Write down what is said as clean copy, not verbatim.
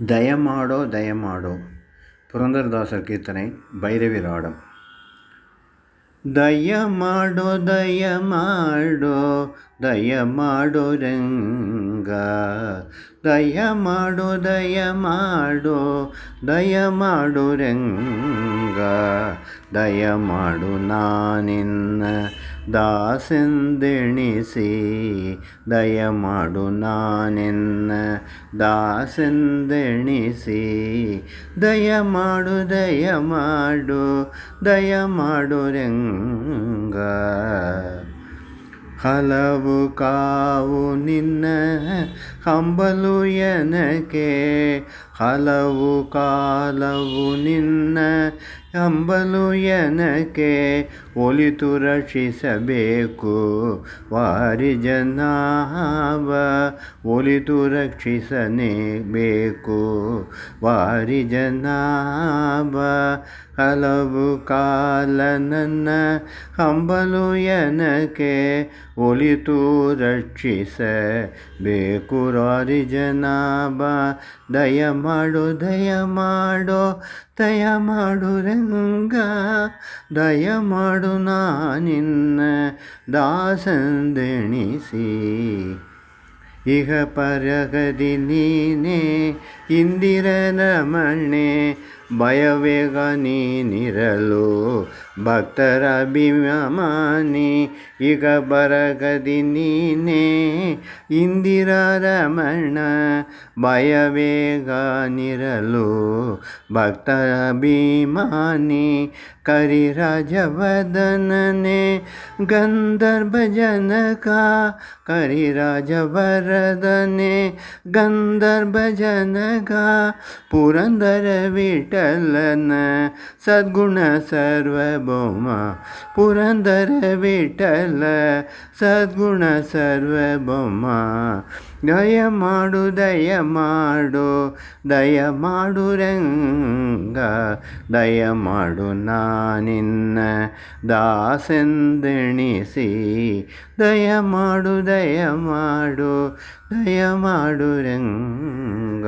ದಯಮಾಡೋ ದಯಮಾಡೋ ಪುರಂದರದಾಸರ ಕೀರ್ತನೆ ಭೈರವಿ ರಾಡಂ. ದಯಮಾಡೋ ದಯಮಾಡೋ ದಯಮಾಡೋ ರಂಗ, ದಯಮಾಡೋ ದಯಮಾಡೋ ದಯಮಾಡೋ ರಂಗ, ದಯಮಾಡು ನಾನಿನ್ನ ದಾಸೆಂದೆಣಿಸಿ, ದಯಮಾಡು ನಾನಿನ್ನ ದಾಸೆಂದೆಣಿಸಿ, ದಯಮಾಡು ದಯಮಾಡು ದಯಮಾಡು ರಂಗ. ಹಲವು ಕಾವು ನಿನ್ನ ಹಂಬಲು ಎನಕೆ, ಹಲವು ಕಾಲವು ನಿನ್ನ ಹಂಬಲು ಎನಕೆ, ಒಲಿತು ರಕ್ಷಿಸಬೇಕು ವಾರಿ ಜನಾವ, ಒಲಿತು ರಕ್ಷಿಸನೇ ಬೇಕು ವಾರಿ ಜನಾವ. ಹಲವು ಕಾಲ ನನ್ನ ಹಂಬಲು ಎನಕೆ, ಒಲಿತು ರಕ್ಷಿಸಬೇಕು ವಾರಿ ಜನಾಭ. ದಯಮಾಡು ದಯಮಾಡೋ ದಯಮಾಡು ರಂಗ, ದಯಮಾಡು ನಾನಿನ್ನ ದಾಸಂದೆಣಿಸಿ. ಇಹ ಪರಗದಿ ನೀನೇ ಇಂದಿರನಮಣೆ, ಭಯವೇಗ ನೀನಿರಲು ಭಕ್ತರ ಅಭಿಮಾನಿ. ಈಗ ಬರಗದಿ ನೀನೇ ಇಂದಿರರಮಣ, ಭಯವೇಗ ನಿರಲು ಭಕ್ತರ ಅಭಿಮಾನಿ. ಕರಿರಾಜವದನನೆ ಗಂಧರ್ವ ಜನಕ, ಕರಿರಾಜವರದನೆ ಗಂಧರ್ವ ಜನಕ, ಪುರಂದರ ವಿಠಲನ ಸದ್ಗುಣ ಸರ್ವಭೌಮ, ಪುರಂದರ ವಿಠಲ ಸದ್ಗುಣ ಸರ್ವಭೌಮ. ದಯಮಾಡು ದಯಮಾಡು ದಯಮಾಡು ರಂಗ, ದಯಮಾಡು ನಾನಿನ್ನ ದಾಸೆಂದೆಣಿಸಿ, ದಯಮಾಡು ದಯಮಾಡು ದಯಮಾಡು ರಂಗ.